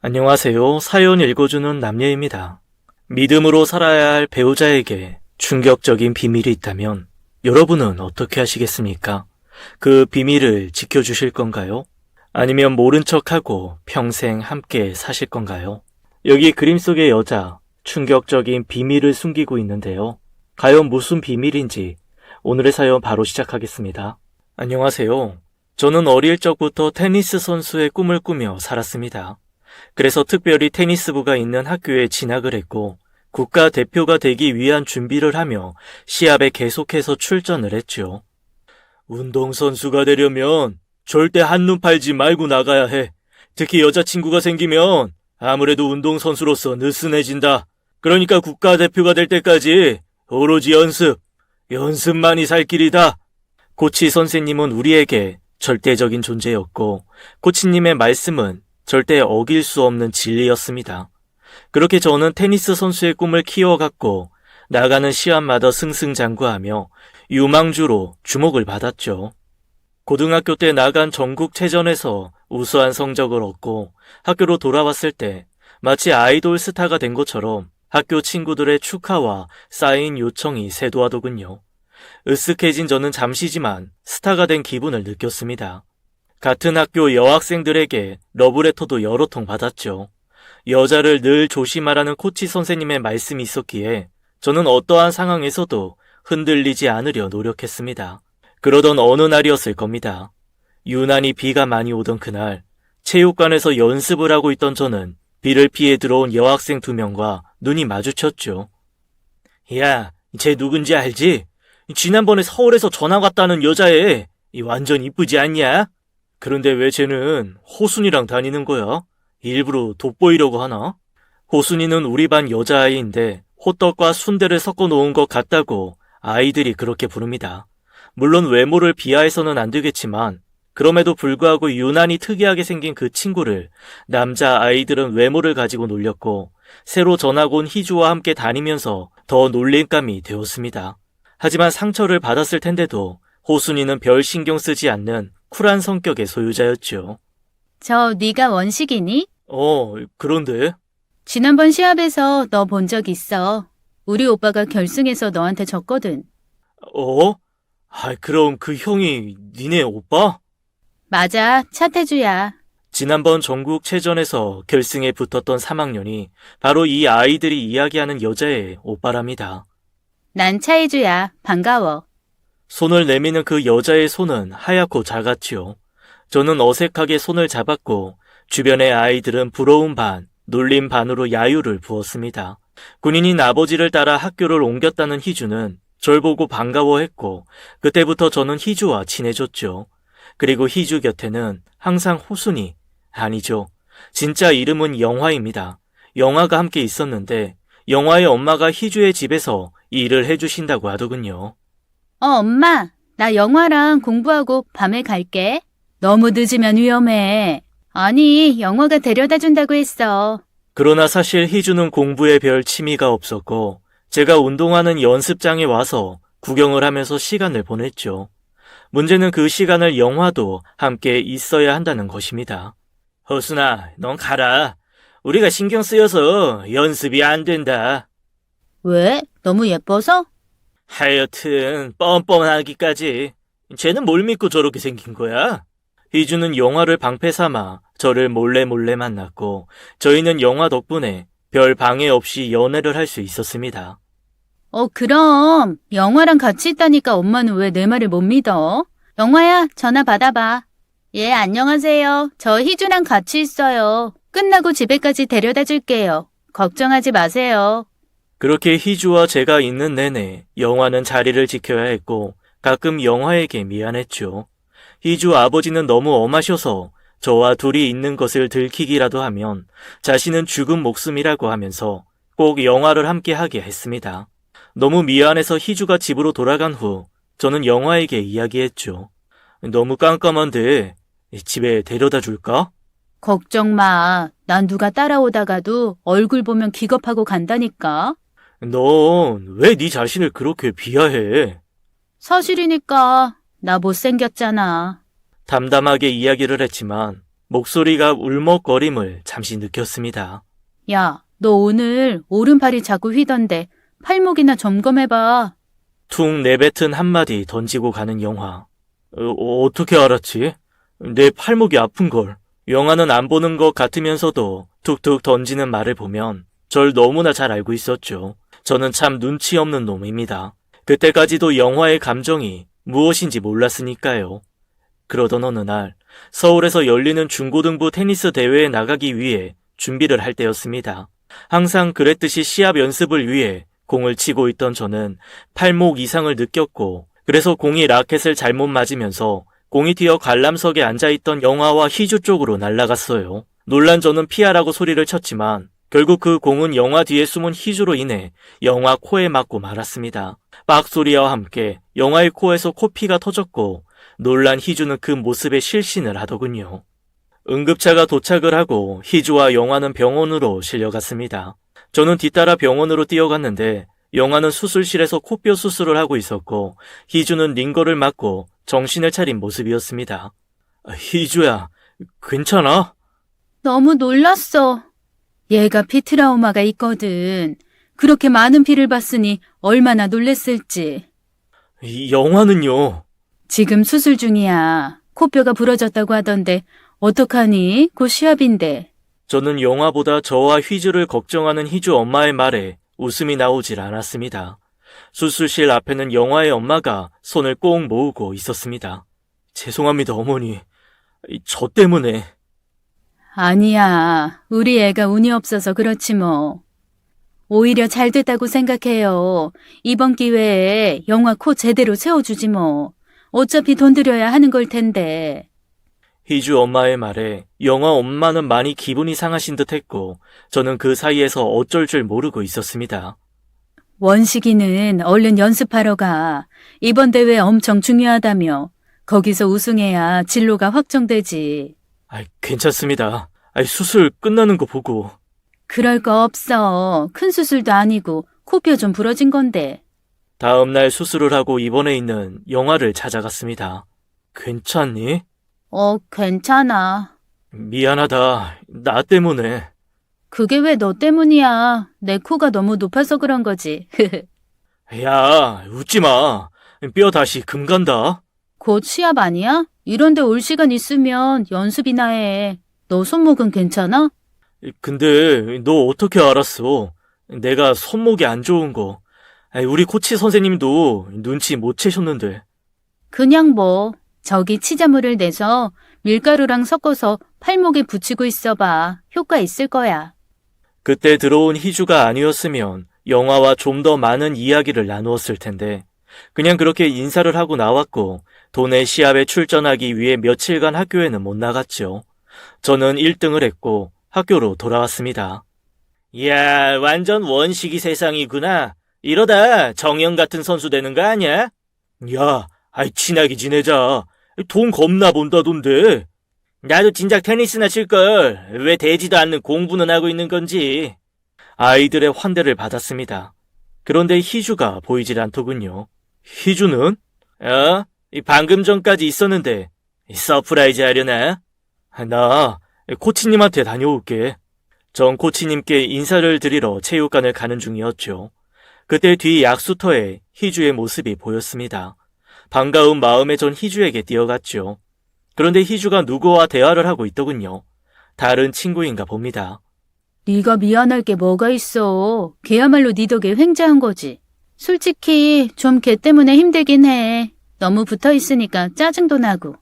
안녕하세요. 사연 읽어주는 남예입니다. 믿음으로 살아야 할 배우자에게 충격적인 비밀이 있다면 여러분은 어떻게 하시겠습니까? 그 비밀을 지켜주실 건가요? 아니면 모른 척하고 평생 함께 사실 건가요? 여기 그림 속의 여자, 충격적인 비밀을 숨기고 있는데요. 과연 무슨 비밀인지 오늘의 사연 바로 시작하겠습니다. 안녕하세요. 저는 어릴 적부터 테니스 선수의 꿈을 꾸며 살았습니다. 그래서 특별히 테니스부가 있는 학교에 진학을 했고 국가대표가 되기 위한 준비를 하며 시합에 계속해서 출전을 했죠. 운동선수가 되려면 절대 한눈 팔지 말고 나가야 해. 특히 여자친구가 생기면 아무래도 운동선수로서 느슨해진다. 그러니까 국가대표가 될 때까지 오로지 연습만이 살 길이다. 코치 선생님은 우리에게 절대적인 존재였고 코치님의 말씀은 절대 어길 수 없는 진리였습니다. 그렇게 저는 테니스 선수의 꿈을 키워갔고 나가는 시합마다 승승장구하며 유망주로 주목을 받았죠. 고등학교 때 나간 전국체전에서 우수한 성적을 얻고 학교로 돌아왔을 때 마치 아이돌 스타가 된 것처럼 학교 친구들의 축하와 사인 요청이 쇄도하더군요. 으쓱해진 저는 잠시지만 스타가 된 기분을 느꼈습니다. 같은 학교 여학생들에게 러브레터도 여러 통 받았죠. 여자를 늘 조심하라는 코치 선생님의 말씀이 있었기에 저는 어떠한 상황에서도 흔들리지 않으려 노력했습니다. 그러던 어느 날이었을 겁니다. 유난히 비가 많이 오던 그날, 체육관에서 연습을 하고 있던 저는 비를 피해 들어온 여학생 2명과 눈이 마주쳤죠. 야, 쟤 누군지 알지? 지난번에 서울에서 전학 왔다는 여자애, 완전 이쁘지 않냐? 그런데 왜 쟤는 호순이랑 다니는 거야? 일부러 돋보이려고 하나? 호순이는 우리 반 여자아이인데 호떡과 순대를 섞어 놓은 것 같다고 아이들이 그렇게 부릅니다. 물론 외모를 비하해서는 안 되겠지만 그럼에도 불구하고 유난히 특이하게 생긴 그 친구를 남자 아이들은 외모를 가지고 놀렸고 새로 전학 온 희주와 함께 다니면서 더 놀림감이 되었습니다. 하지만 상처를 받았을 텐데도 호순이는 별 신경 쓰지 않는 쿨한 성격의 소유자였죠. 저 네가 원식이니? 그런데? 지난번 시합에서 너 본 적 있어. 우리 오빠가 결승에서 너한테 졌거든. 그럼 그 형이 니네 오빠? 맞아, 차태주야. 지난번 전국체전에서 결승에 붙었던 3학년이 바로 이 아이들이 이야기하는 여자의 오빠랍니다. 난 차혜주야. 반가워. 손을 내미는 그 여자의 손은 하얗고 작았지요. 저는 어색하게 손을 잡았고 주변의 아이들은 부러운 반, 놀림 반으로 야유를 부었습니다. 군인인 아버지를 따라 학교를 옮겼다는 희주는 절 보고 반가워했고 그때부터 저는 희주와 친해졌죠. 그리고 희주 곁에는 항상 호순이, 아니죠. 진짜 이름은 영화입니다. 영화가 함께 있었는데 영화의 엄마가 희주의 집에서 일을 해주신다고 하더군요. 엄마, 나 영화랑 공부하고 밤에 갈게. 너무 늦으면 위험해. 아니, 영화가 데려다 준다고 했어. 그러나 사실 희주는 공부에 별 취미가 없었고 제가 운동하는 연습장에 와서 구경을 하면서 시간을 보냈죠. 문제는 그 시간을 영화도 함께 있어야 한다는 것입니다. 허순아, 넌 가라. 우리가 신경 쓰여서 연습이 안 된다. 왜? 너무 예뻐서? 하여튼 뻔뻔하기까지. 쟤는 뭘 믿고 저렇게 생긴 거야? 희주는 영화를 방패 삼아 저를 몰래 만났고 저희는 영화 덕분에 별 방해 없이 연애를 할 수 있었습니다. 그럼 영화랑 같이 있다니까 엄마는 왜 내 말을 못 믿어? 영화야, 전화 받아봐. 예, 안녕하세요. 저 희주랑 같이 있어요. 끝나고 집에까지 데려다 줄게요. 걱정하지 마세요. 그렇게 희주와 제가 있는 내내 영화는 자리를 지켜야 했고 가끔 영화에게 미안했죠. 희주 아버지는 너무 엄하셔서 저와 둘이 있는 것을 들키기라도 하면 자신은 죽은 목숨이라고 하면서 꼭 영화를 함께 하게 했습니다. 너무 미안해서 희주가 집으로 돌아간 후 저는 영화에게 이야기했죠. 너무 깜깜한데 집에 데려다 줄까? 걱정 마. 난 누가 따라오다가도 얼굴 보면 기겁하고 간다니까. 넌 왜 네 자신을 그렇게 비하해? 사실이니까 나 못생겼잖아. 담담하게 이야기를 했지만 목소리가 울먹거림을 잠시 느꼈습니다. 야, 너 오늘 오른팔이 자꾸 휘던데 팔목이나 점검해봐. 퉁 내뱉은 한마디 던지고 가는 영화. 어떻게 알았지? 내 팔목이 아픈걸. 영화는 안 보는 것 같으면서도 툭툭 던지는 말을 보면 절 너무나 잘 알고 있었죠. 저는 참 눈치 없는 놈입니다. 그때까지도 영화의 감정이 무엇인지 몰랐으니까요. 그러던 어느 날 서울에서 열리는 중고등부 테니스 대회에 나가기 위해 준비를 할 때였습니다. 항상 그랬듯이 시합 연습을 위해 공을 치고 있던 저는 팔목 이상을 느꼈고, 그래서 공이 라켓을 잘못 맞으면서 공이 튀어 관람석에 앉아있던 영화와 희주 쪽으로 날아갔어요. 놀란 저는 피하라고 소리를 쳤지만 결국 그 공은 영화 뒤에 숨은 희주로 인해 영화 코에 맞고 말았습니다. 빡 소리와 함께 영화의 코에서 코피가 터졌고, 놀란 희주는 그 모습에 실신을 하더군요. 응급차가 도착을 하고 희주와 영화는 병원으로 실려갔습니다. 저는 뒤따라 병원으로 뛰어갔는데 영화는 수술실에서 코뼈 수술을 하고 있었고, 희주는 링거를 맞고 정신을 차린 모습이었습니다. 희주야, 괜찮아? 너무 놀랐어. 얘가 피 트라우마가 있거든. 그렇게 많은 피를 봤으니 얼마나 놀랬을지. 영화는요? 지금 수술 중이야. 코뼈가 부러졌다고 하던데 어떡하니? 곧 시합인데. 저는 영화보다 저와 희주를 걱정하는 희주 엄마의 말에 웃음이 나오질 않았습니다. 수술실 앞에는 영화의 엄마가 손을 꼭 모으고 있었습니다. 죄송합니다, 어머니. 저 때문에. 아니야. 우리 애가 운이 없어서 그렇지 뭐. 오히려 잘 됐다고 생각해요. 이번 기회에 영화 코 제대로 세워주지 뭐. 어차피 돈 들여야 하는 걸 텐데. 희주 엄마의 말에 영화 엄마는 많이 기분이 상하신 듯 했고, 저는 그 사이에서 어쩔 줄 모르고 있었습니다. 원식이는 얼른 연습하러 가. 이번 대회 엄청 중요하다며. 거기서 우승해야 진로가 확정되지. 괜찮습니다. 수술 끝나는 거 보고. 그럴 거 없어. 큰 수술도 아니고 코뼈 좀 부러진 건데. 다음 날 수술을 하고 입원해 있는 영화를 찾아갔습니다. 괜찮니? 괜찮아. 미안하다. 나 때문에. 그게 왜 너 때문이야. 내 코가 너무 높아서 그런 거지. 야, 웃지 마. 뼈 다시 금 간다. 곧 시합 아니야? 이런데 올 시간 있으면 연습이나 해. 너 손목은 괜찮아? 근데 너 어떻게 알았어? 내가 손목이 안 좋은 거. 우리 코치 선생님도 눈치 못 채셨는데. 그냥 뭐 저기 치자물을 내서 밀가루랑 섞어서 팔목에 붙이고 있어봐. 효과 있을 거야. 그때 들어온 희주가 아니었으면 영화와 좀 더 많은 이야기를 나누었을 텐데, 그냥 그렇게 인사를 하고 나왔고, 도내 시합에 출전하기 위해 며칠간 학교에는 못 나갔죠. 저는 1등을 했고 학교로 돌아왔습니다. 이야, 완전 원식이 세상이구나. 이러다 정형 같은 선수 되는 거 아니야? 야, 친하게 지내자. 돈 겁나 번다던데. 나도 진작 테니스나 칠걸. 왜 되지도 않는 공부는 하고 있는 건지. 아이들의 환대를 받았습니다. 그런데 희주가 보이질 않더군요. 희주는? 방금 전까지 있었는데 서프라이즈 하려나? 나 코치님한테 다녀올게. 전 코치님께 인사를 드리러 체육관을 가는 중이었죠. 그때 뒤 약수터에 희주의 모습이 보였습니다. 반가운 마음에 전 희주에게 뛰어갔죠. 그런데 희주가 누구와 대화를 하고 있더군요. 다른 친구인가 봅니다. 네가 미안할 게 뭐가 있어. 걔야말로 네 덕에 횡재한 거지. 솔직히 좀 걔 때문에 힘들긴 해. 너무 붙어 있으니까 짜증도 나고.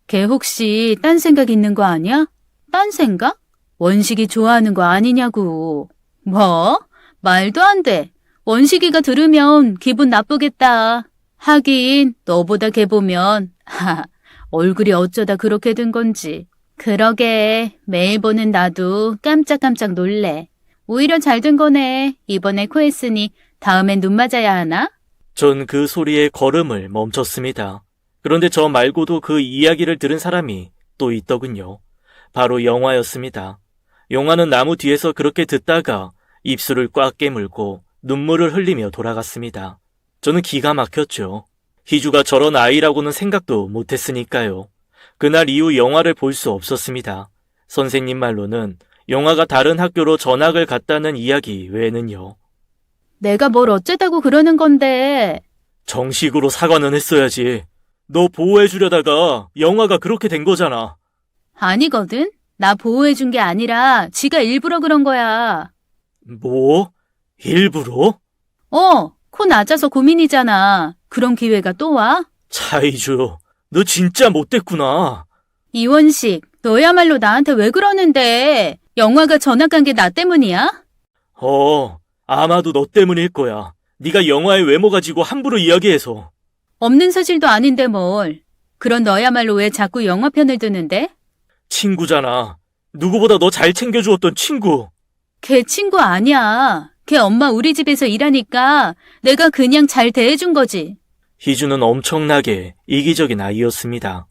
걔 혹시 딴 생각 있는 거 아니야? 딴 생각? 원식이 좋아하는 거 아니냐고. 뭐? 말도 안 돼. 원식이가 들으면 기분 나쁘겠다. 하긴 너보다 걔 보면 얼굴이 어쩌다 그렇게 된 건지. 그러게 매일 보는 나도 깜짝깜짝 놀래. 오히려 잘 된 거네. 이번에 코 했으니 다음엔 눈 맞아야 하나? 전 그 소리에 걸음을 멈췄습니다. 그런데 저 말고도 그 이야기를 들은 사람이 또 있더군요. 바로 영화였습니다. 영화는 나무 뒤에서 그렇게 듣다가 입술을 꽉 깨물고 눈물을 흘리며 돌아갔습니다. 저는 기가 막혔죠. 희주가 저런 아이라고는 생각도 못했으니까요. 그날 이후 영화를 볼 수 없었습니다. 선생님 말로는 영화가 다른 학교로 전학을 갔다는 이야기 외에는요. 내가 뭘 어쩌다고 그러는 건데. 정식으로 사과는 했어야지. 너 보호해주려다가 영화가 그렇게 된 거잖아. 아니거든? 나 보호해준 게 아니라 지가 일부러 그런 거야. 뭐? 일부러? 코 낮아서 고민이잖아. 그런 기회가 또 와? 차이주, 너 진짜 못됐구나. 이원식, 너야말로 나한테 왜 그러는데? 영화가 전학 간 게 나 때문이야? 아마도 너 때문일 거야. 네가 영화의 외모 가지고 함부로 이야기해서. 없는 사실도 아닌데 뭘. 그런 너야말로 왜 자꾸 영화 편을 드는데? 친구잖아. 누구보다 너 잘 챙겨주었던 친구. 걔 친구 아니야. 걔 엄마 우리 집에서 일하니까 내가 그냥 잘 대해준 거지. 희주는 엄청나게 이기적인 아이였습니다.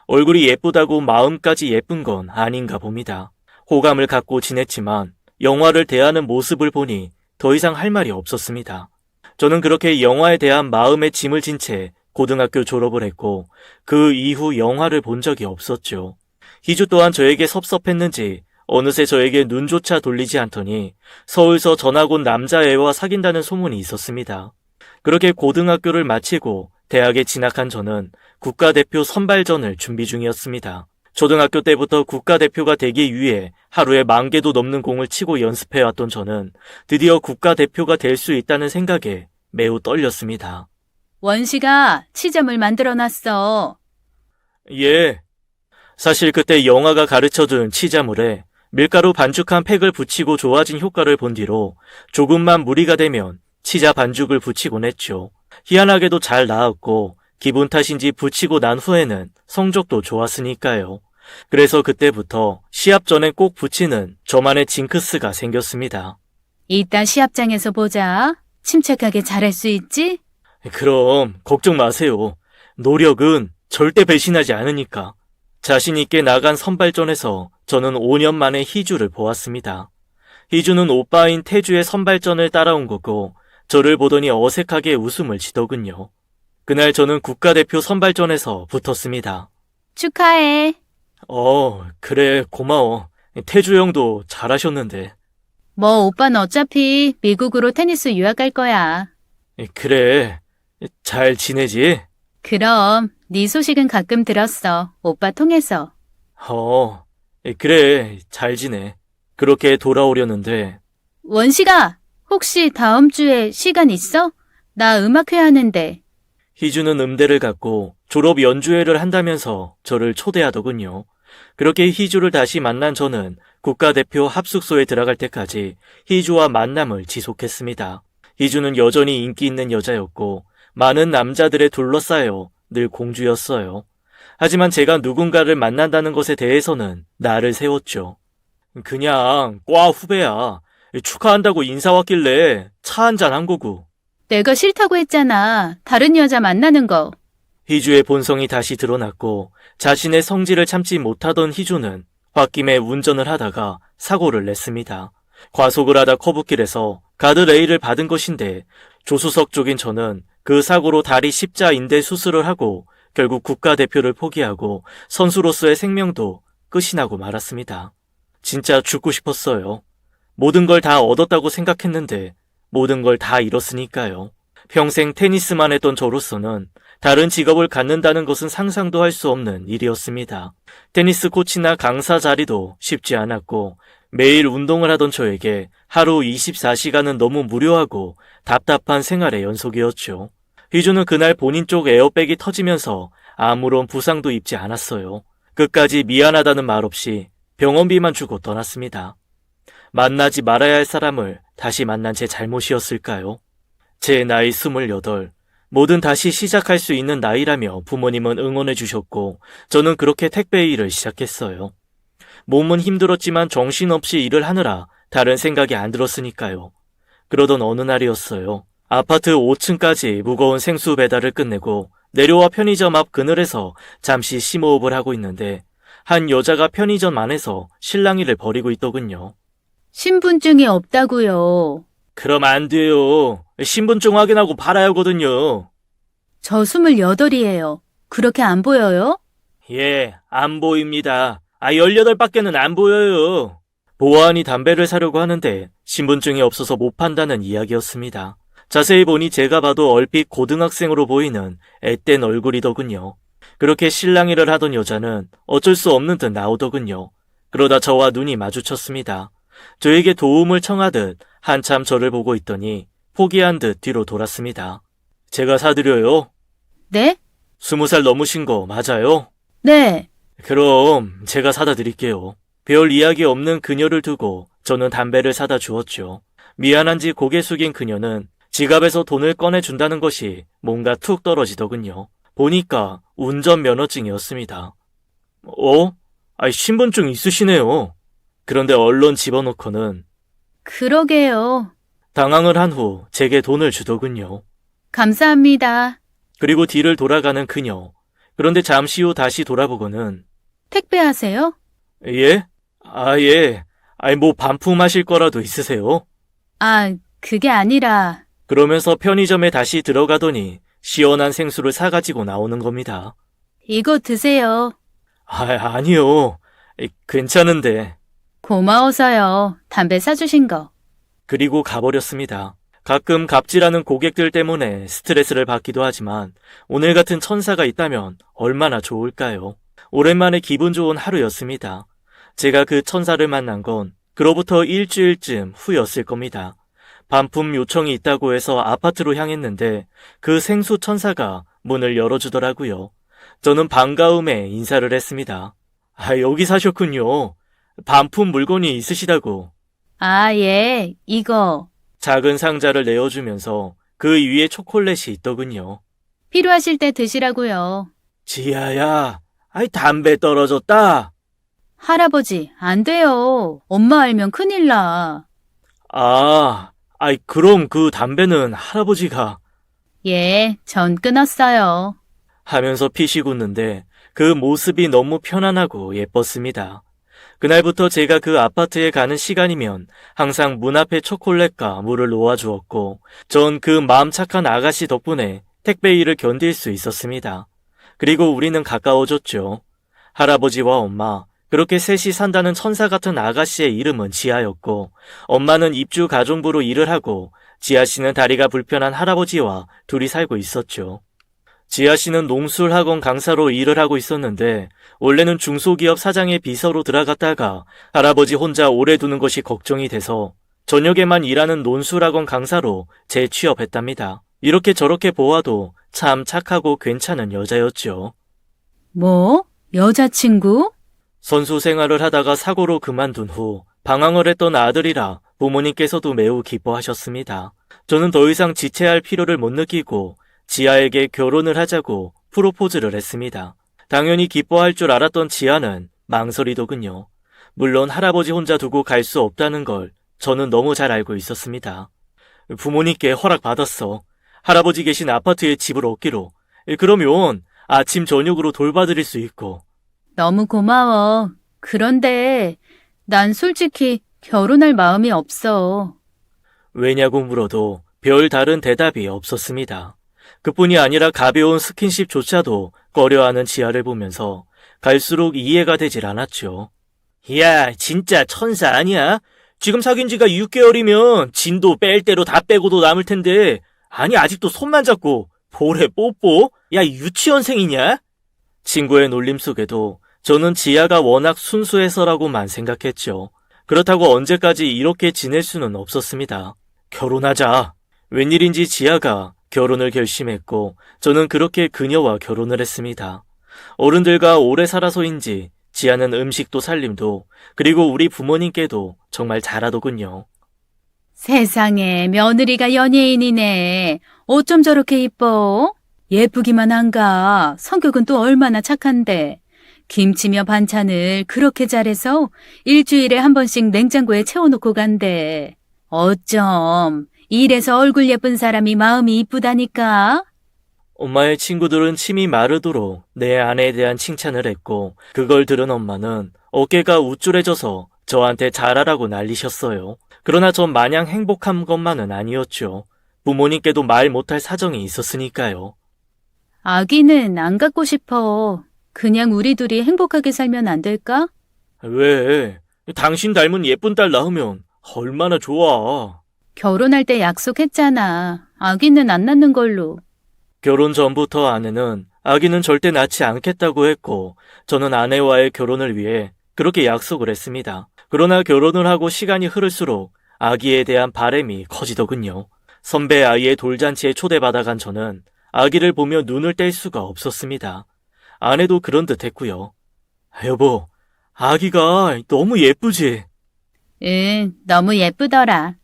얼굴이 예쁘다고 마음까지 예쁜 건 아닌가 봅니다. 호감을 갖고 지냈지만 영화를 대하는 모습을 보니 더 이상 할 말이 없었습니다. 저는 그렇게 영화에 대한 마음의 짐을 진 채 고등학교 졸업을 했고 그 이후 영화를 본 적이 없었죠. 희주 또한 저에게 섭섭했는지 어느새 저에게 눈조차 돌리지 않더니 서울서 전학 온 남자애와 사귄다는 소문이 있었습니다. 그렇게 고등학교를 마치고 대학에 진학한 저는 국가대표 선발전을 준비 중이었습니다. 초등학교 때부터 국가대표가 되기 위해 하루에 10,000개도 넘는 공을 치고 연습해왔던 저는 드디어 국가대표가 될 수 있다는 생각에 매우 떨렸습니다. 원시가 치점을 만들어놨어. 예. 사실 그때 영화가 가르쳐준 치자물에 밀가루 반죽한 팩을 붙이고 좋아진 효과를 본 뒤로 조금만 무리가 되면 치자 반죽을 붙이곤 했죠. 희한하게도 잘 나왔고 기분 탓인지 붙이고 난 후에는 성적도 좋았으니까요. 그래서 그때부터 시합 전에 꼭 붙이는 저만의 징크스가 생겼습니다. 이따 시합장에서 보자. 침착하게 잘할 수 있지? 그럼 걱정 마세요. 노력은 절대 배신하지 않으니까. 자신 있게 나간 선발전에서 저는 5년 만에 희주를 보았습니다. 희주는 오빠인 태주의 선발전을 따라온 거고 저를 보더니 어색하게 웃음을 지더군요. 그날 저는 국가대표 선발전에서 붙었습니다. 축하해. 그래 고마워. 태주 형도 잘하셨는데. 뭐 오빠는 어차피 미국으로 테니스 유학 갈 거야. 그래 잘 지내지? 그럼 네 소식은 가끔 들었어. 오빠 통해서. 그래 잘 지내. 그렇게 돌아오려는데. 원식아, 혹시 다음 주에 시간 있어? 나 음악회 하는데. 희주는 음대를 갔고 졸업 연주회를 한다면서 저를 초대하더군요. 그렇게 희주를 다시 만난 저는 국가대표 합숙소에 들어갈 때까지 희주와 만남을 지속했습니다. 희주는 여전히 인기 있는 여자였고 많은 남자들에 둘러싸여 늘 공주였어요. 하지만 제가 누군가를 만난다는 것에 대해서는 나를 세웠죠. 그냥 과 후배야. 축하한다고 인사 왔길래 차 한잔 한 거고. 내가 싫다고 했잖아. 다른 여자 만나는 거. 희주의 본성이 다시 드러났고 자신의 성질을 참지 못하던 희주는 홧김에 운전을 하다가 사고를 냈습니다. 과속을 하다 커브길에서 가드레일을 받은 것인데 조수석 쪽인 저는 그 사고로 다리 십자인대 수술을 하고 결국 국가대표를 포기하고 선수로서의 생명도 끝이 나고 말았습니다. 진짜 죽고 싶었어요. 모든 걸 다 얻었다고 생각했는데 모든 걸 다 잃었으니까요. 평생 테니스만 했던 저로서는 다른 직업을 갖는다는 것은 상상도 할 수 없는 일이었습니다. 테니스 코치나 강사 자리도 쉽지 않았고 매일 운동을 하던 저에게 하루 24시간은 너무 무료하고 답답한 생활의 연속이었죠. 희주는 그날 본인 쪽 에어백이 터지면서 아무런 부상도 입지 않았어요. 끝까지 미안하다는 말 없이 병원비만 주고 떠났습니다. 만나지 말아야 할 사람을 다시 만난 제 잘못이었을까요? 제 나이 28, 뭐든 다시 시작할 수 있는 나이라며 부모님은 응원해 주셨고 저는 그렇게 택배 일을 시작했어요. 몸은 힘들었지만 정신없이 일을 하느라 다른 생각이 안 들었으니까요. 그러던 어느 날이었어요. 아파트 5층까지 무거운 생수 배달을 끝내고 내려와 편의점 앞 그늘에서 잠시 심호흡을 하고 있는데 한 여자가 편의점 안에서 실랑이를 벌이고 있더군요. 신분증이 없다고요. 그럼 안 돼요. 신분증 확인하고 팔아야 하거든요. 저 28이에요. 그렇게 안 보여요? 예, 안 보입니다. 18밖에는 안 보여요. 보아하니 담배를 사려고 하는데 신분증이 없어서 못 판다는 이야기였습니다. 자세히 보니 제가 봐도 얼핏 고등학생으로 보이는 앳된 얼굴이더군요. 그렇게 실랑이를 하던 여자는 어쩔 수 없는 듯 나오더군요. 그러다 저와 눈이 마주쳤습니다. 저에게 도움을 청하듯 한참 저를 보고 있더니 포기한 듯 뒤로 돌았습니다. 제가 사드려요. 네? 20살 넘으신 거 맞아요? 네. 그럼 제가 사다 드릴게요. 별 이야기 없는 그녀를 두고 저는 담배를 사다 주었죠. 미안한지 고개 숙인 그녀는 지갑에서 돈을 꺼내준다는 것이 뭔가 툭 떨어지더군요. 보니까 운전면허증이었습니다. 신분증 있으시네요. 그런데 얼른 집어넣고는 그러게요. 당황을 한 후 제게 돈을 주더군요. 감사합니다. 그리고 뒤를 돌아가는 그녀. 그런데 잠시 후 다시 돌아보고는 택배하세요? 예? 예. 뭐 반품하실 거라도 있으세요? 그게 아니라 그러면서 편의점에 다시 들어가더니 시원한 생수를 사가지고 나오는 겁니다. 이거 드세요. 아니요. 괜찮은데. 고마워서요. 담배 사주신 거. 그리고 가버렸습니다. 가끔 갑질하는 고객들 때문에 스트레스를 받기도 하지만 오늘 같은 천사가 있다면 얼마나 좋을까요? 오랜만에 기분 좋은 하루였습니다. 제가 그 천사를 만난 건 그로부터 일주일쯤 후였을 겁니다. 반품 요청이 있다고 해서 아파트로 향했는데 그 생수 천사가 문을 열어주더라고요. 저는 반가움에 인사를 했습니다. 여기 사셨군요. 반품 물건이 있으시다고. 예, 이거. 작은 상자를 내어주면서 그 위에 초콜릿이 있더군요. 필요하실 때 드시라고요. 지아야, 담배 떨어졌다. 할아버지, 안 돼요. 엄마 알면 큰일 나. 그럼 그 담배는 할아버지가 예, 전 끊었어요. 하면서 피식 웃는데 그 모습이 너무 편안하고 예뻤습니다. 그날부터 제가 그 아파트에 가는 시간이면 항상 문 앞에 초콜릿과 물을 놓아주었고 전 그 마음 착한 아가씨 덕분에 택배 일을 견딜 수 있었습니다. 그리고 우리는 가까워졌죠. 할아버지와 엄마, 그렇게 셋이 산다는 천사 같은 아가씨의 이름은 지아였고 엄마는 입주 가정부로 일을 하고 지아 씨는 다리가 불편한 할아버지와 둘이 살고 있었죠. 지아 씨는 농술학원 강사로 일을 하고 있었는데 원래는 중소기업 사장의 비서로 들어갔다가 할아버지 혼자 오래 두는 것이 걱정이 돼서 저녁에만 일하는 논술학원 강사로 재취업했답니다. 이렇게 저렇게 보아도 참 착하고 괜찮은 여자였죠. 뭐? 여자친구? 선수 생활을 하다가 사고로 그만둔 후 방황을 했던 아들이라 부모님께서도 매우 기뻐하셨습니다. 저는 더 이상 지체할 필요를 못 느끼고 지아에게 결혼을 하자고 프로포즈를 했습니다. 당연히 기뻐할 줄 알았던 지아는 망설이더군요. 물론 할아버지 혼자 두고 갈 수 없다는 걸 저는 너무 잘 알고 있었습니다. 부모님께 허락받았어. 할아버지 계신 아파트에 집을 얻기로. 그러면 아침 저녁으로 돌봐드릴 수 있고. 너무 고마워. 그런데 난 솔직히 결혼할 마음이 없어. 왜냐고 물어도 별 다른 대답이 없었습니다. 그뿐이 아니라 가벼운 스킨십조차도 꺼려하는 지아를 보면서 갈수록 이해가 되질 않았죠. 야, 진짜 천사 아니야? 지금 사귄 지가 6개월이면 진도 뺄 대로 다 빼고도 남을 텐데 아니 아직도 손만 잡고 볼에 뽀뽀? 야, 유치원생이냐? 친구의 놀림 속에도 저는 지아가 워낙 순수해서라고만 생각했죠. 그렇다고 언제까지 이렇게 지낼 수는 없었습니다. 결혼하자. 웬일인지 지아가 결혼을 결심했고 저는 그렇게 그녀와 결혼을 했습니다. 어른들과 오래 살아서인지 지아는 음식도 살림도 그리고 우리 부모님께도 정말 잘하더군요. 세상에 며느리가 연예인이네. 어쩜 저렇게 이뻐? 예쁘기만 한가. 성격은 또 얼마나 착한데. 김치며 반찬을 그렇게 잘해서 일주일에 한 번씩 냉장고에 채워놓고 간대. 어쩜 이래서 얼굴 예쁜 사람이 마음이 이쁘다니까. 엄마의 친구들은 침이 마르도록 내 아내에 대한 칭찬을 했고 그걸 들은 엄마는 어깨가 우쭐해져서 저한테 잘하라고 난리셨어요. 그러나 전 마냥 행복한 것만은 아니었죠. 부모님께도 말 못할 사정이 있었으니까요. 아기는 안 갖고 싶어. 그냥 우리 둘이 행복하게 살면 안 될까? 왜? 당신 닮은 예쁜 딸 낳으면 얼마나 좋아. 결혼할 때 약속했잖아. 아기는 안 낳는 걸로. 결혼 전부터 아내는 아기는 절대 낳지 않겠다고 했고 저는 아내와의 결혼을 위해 그렇게 약속을 했습니다. 그러나 결혼을 하고 시간이 흐를수록 아기에 대한 바람이 커지더군요. 선배 아이의 돌잔치에 초대받아간 저는 아기를 보며 눈을 뗄 수가 없었습니다. 아내도 그런 듯 했고요. 여보, 아기가 너무 예쁘지? 응, 너무 예쁘더라.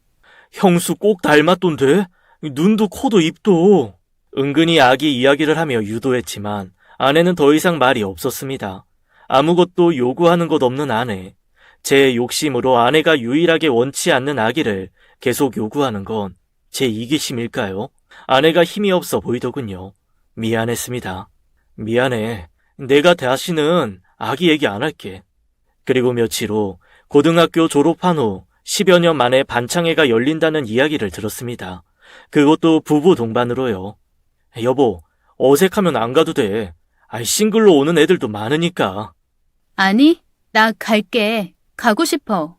형수 꼭 닮았던데? 눈도 코도 입도. 은근히 아기 이야기를 하며 유도했지만 아내는 더 이상 말이 없었습니다. 아무것도 요구하는 것 없는 아내. 제 욕심으로 아내가 유일하게 원치 않는 아기를 계속 요구하는 건 제 이기심일까요? 아내가 힘이 없어 보이더군요. 미안했습니다. 미안해. 내가 다시는 아기 얘기 안 할게. 그리고 며칠 후 고등학교 졸업한 후 10여 년 만에 반창회가 열린다는 이야기를 들었습니다. 그것도 부부 동반으로요. 여보, 어색하면 안 가도 돼. 싱글로 오는 애들도 많으니까. 아니, 나 갈게. 가고 싶어.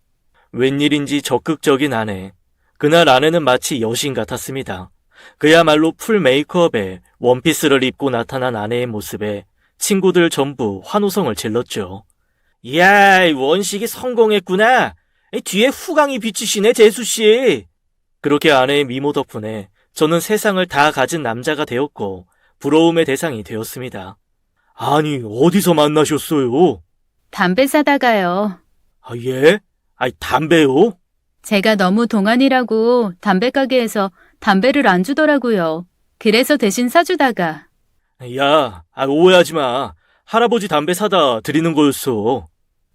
웬일인지 적극적인 아내. 그날 아내는 마치 여신 같았습니다. 그야말로 풀 메이크업에 원피스를 입고 나타난 아내의 모습에 친구들 전부 환호성을 질렀죠. 이야, 원식이 성공했구나. 뒤에 후광이 비치시네, 재수씨. 그렇게 아내의 미모 덕분에 저는 세상을 다 가진 남자가 되었고 부러움의 대상이 되었습니다. 아니, 어디서 만나셨어요? 담배 사다가요. 예? 담배요? 제가 너무 동안이라고 담배 가게에서 담배를 안 주더라고요. 그래서 대신 사주다가. 야, 오해하지 마. 할아버지 담배 사다 드리는 거였어.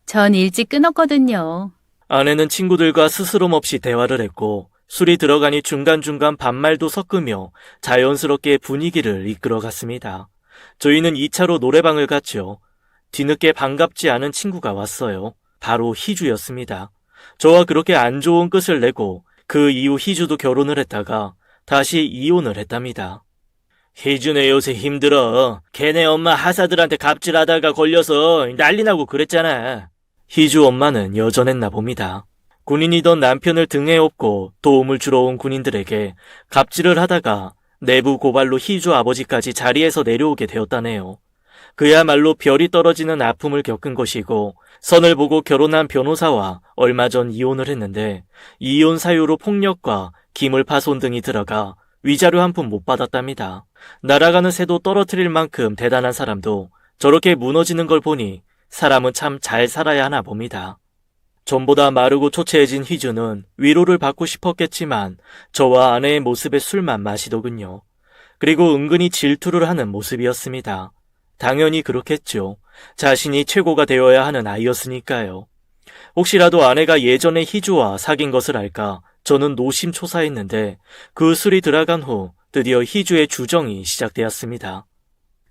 전 일찍 끊었거든요. 아내는 친구들과 스스럼 없이 대화를 했고 술이 들어가니 중간중간 반말도 섞으며 자연스럽게 분위기를 이끌어갔습니다. 저희는 2차로 노래방을 갔죠. 뒤늦게 반갑지 않은 친구가 왔어요. 바로 희주였습니다. 저와 그렇게 안 좋은 끝을 내고 그 이후 희주도 결혼을 했다가 다시 이혼을 했답니다. 희주네 요새 힘들어. 걔네 엄마 하사들한테 갑질하다가 걸려서 난리 나고 그랬잖아. 희주 엄마는 여전했나 봅니다. 군인이던 남편을 등에 업고 도움을 주러 온 군인들에게 갑질을 하다가 내부 고발로 희주 아버지까지 자리에서 내려오게 되었다네요. 그야말로 별이 떨어지는 아픔을 겪은 것이고 선을 보고 결혼한 변호사와 얼마 전 이혼을 했는데 이혼 사유로 폭력과 기물 파손 등이 들어가 위자료 한 푼 못 받았답니다. 날아가는 새도 떨어뜨릴 만큼 대단한 사람도 저렇게 무너지는 걸 보니 사람은 참 잘 살아야 하나 봅니다. 전보다 마르고 초췌해진 희주는 위로를 받고 싶었겠지만 저와 아내의 모습에 술만 마시더군요. 그리고 은근히 질투를 하는 모습이었습니다. 당연히 그렇겠죠. 자신이 최고가 되어야 하는 아이였으니까요. 혹시라도 아내가 예전에 희주와 사귄 것을 알까 저는 노심초사했는데 그 술이 들어간 후 드디어 희주의 주정이 시작되었습니다.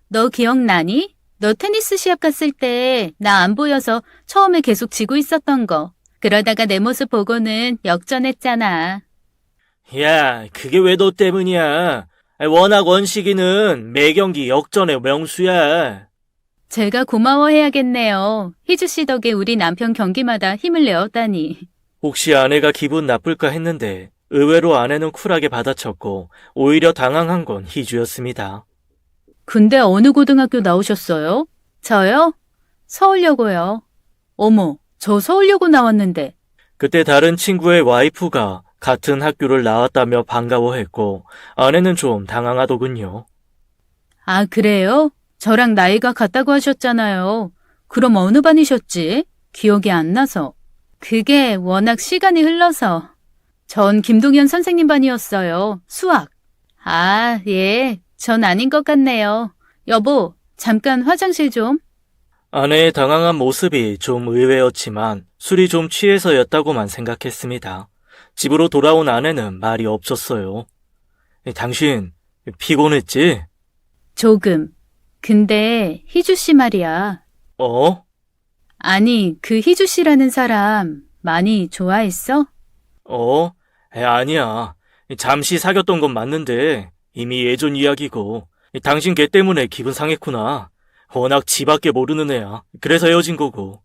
너 기억나니? 너 테니스 시합 갔을 때 나 안 보여서 처음에 계속 지고 있었던 거. 그러다가 내 모습 보고는 역전했잖아. 야, 그게 왜 너 때문이야? 워낙 원식이는 매경기 역전의 명수야. 제가 고마워해야겠네요. 희주 씨 덕에 우리 남편 경기마다 힘을 내었다니. 혹시 아내가 기분 나쁠까 했는데 의외로 아내는 쿨하게 받아쳤고 오히려 당황한 건 희주였습니다. 근데 어느 고등학교 나오셨어요? 저요? 서울여고요. 어머, 저 서울여고 나왔는데. 그때 다른 친구의 와이프가 같은 학교를 나왔다며 반가워했고 아내는 좀 당황하더군요. 아, 그래요? 저랑 나이가 같다고 하셨잖아요. 그럼 어느 반이셨지? 기억이 안 나서. 그게 워낙 시간이 흘러서. 전 김동현 선생님 반이었어요. 수학. 아, 예. 전 아닌 것 같네요. 여보, 잠깐 화장실 좀. 아내의 당황한 모습이 좀 의외였지만 술이 좀 취해서였다고만 생각했습니다. 집으로 돌아온 아내는 말이 없었어요. 당신 피곤했지? 조금. 근데 희주 씨 말이야. 어? 아니, 그 희주 씨라는 사람 많이 좋아했어? 아니야. 잠시 사귀었던 건 맞는데 이미 예전 이야기고 당신 걔 때문에 기분 상했구나. 워낙 지밖에 모르는 애야. 그래서 헤어진 거고.